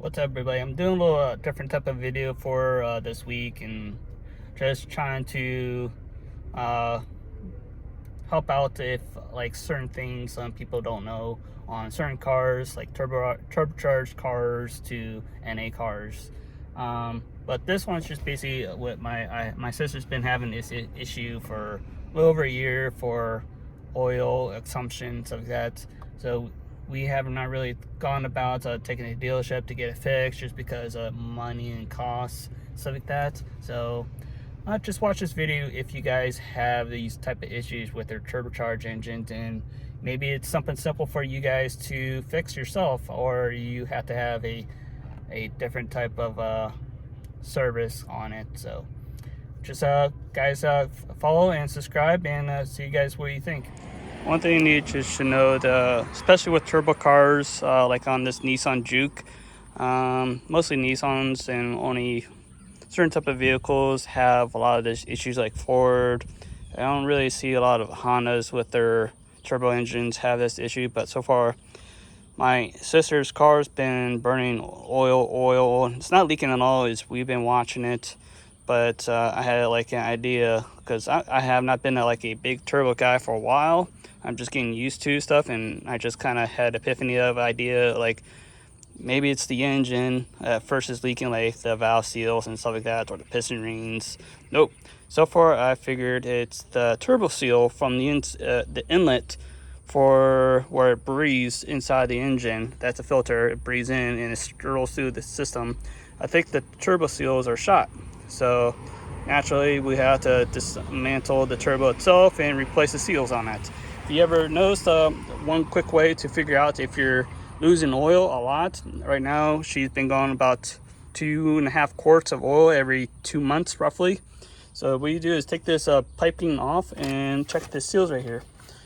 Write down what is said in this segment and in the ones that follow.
What's up, everybody? I'm doing a little different type of video for this week, and just trying to uh, help out if like certain things some people don't know on certain cars, like turbocharged cars to NA cars. But this one's just basically what my sister's been having this issue for a little over a year for oil consumption, stuff like that. So we have not really gone about taking a dealership to get it fixed, just because of money and costs, stuff like that. So just watch this video if you guys have these type of issues with their turbocharged engines, and maybe it's something simple for you guys to fix yourself, or you have to have a different type of service on it. So just guys, follow and subscribe, and see you guys what you think. One thing you just should know, especially with turbo cars, like on this Nissan Juke, mostly Nissans, and only certain type of vehicles have a lot of these issues, like Ford. I don't really see a lot of Hondas with their turbo engines have this issue, but so far my sister's car's been burning oil. It's not leaking at all. We've been watching it, but I had like an idea, because I have not been like a big turbo guy for a while. I'm just getting used to stuff, and I just kind of had epiphany of idea, like maybe it's the engine at first is leaking, like the valve seals and stuff like that, or the piston rings. Nope. So far I figured it's the turbo seal from the inlet for where it breathes inside the engine. That's a filter. It breathes in and it rolls through the system. I think the turbo seals are shot, so naturally we have to dismantle the turbo itself and replace the seals on it. If you ever noticed, one quick way to figure out if you're losing oil a lot, right now she's been going about 2.5 quarts of oil every 2 months roughly. So what you do is take this piping off and check the seals right here,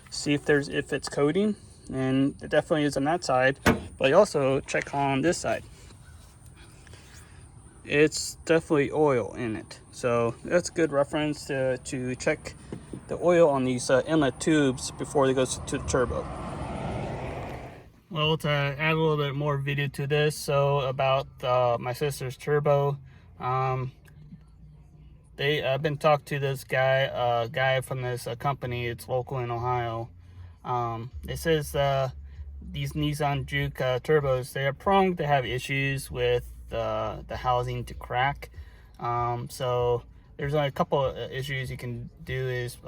see if it's coating, and it definitely is on that side. But you also check on this side, it's definitely oil in it. So that's a good reference to check the oil on these inlet tubes before they go to the turbo. Well, to add a little bit more video to this, so about my sister's turbo, I've been talking to this guy from this company. It's local in Ohio. It says these Nissan Juke turbos, they are prone to have issues with the housing to crack. So there's only a couple of issues you can do is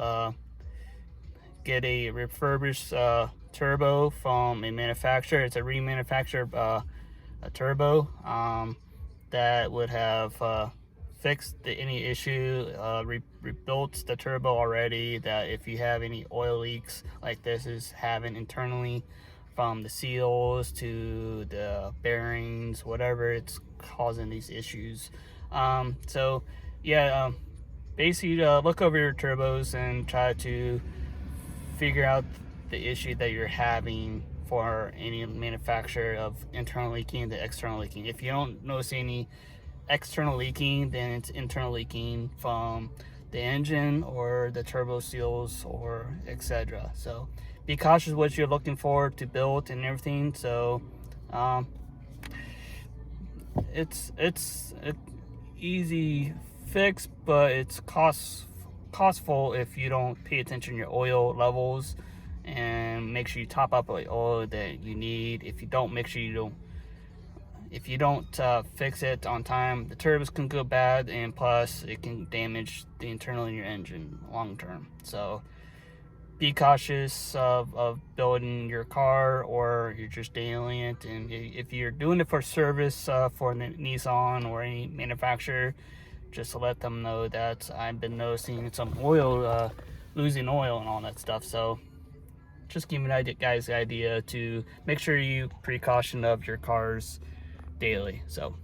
get a refurbished turbo from a manufacturer. It's a remanufactured a turbo that would have fixed any issue, rebuilt the turbo already, that if you have any oil leaks like this is having internally, from the seals to the bearings, whatever, it's causing these issues. So yeah, basically look over your turbos and try to figure out the issue that you're having for any manufacturer of internal leaking to external leaking. If you don't notice any external leaking, then it's internal leaking from the engine or the turbo seals or etc. So be cautious what you're looking for to build and everything. So it's an easy fix, but it's costful if you don't pay attention to your oil levels, and make sure you top up the oil that you need. If you don't, make sure if you don't fix it on time, the turbos can go bad, and plus it can damage the internal in your engine long term. So be cautious of building your car, or you're just dealing it. And if you're doing it for service for Nissan or any manufacturer, just to let them know that I've been noticing some oil, losing oil and all that stuff. So just giving guys the idea to make sure you precaution of your cars daily. So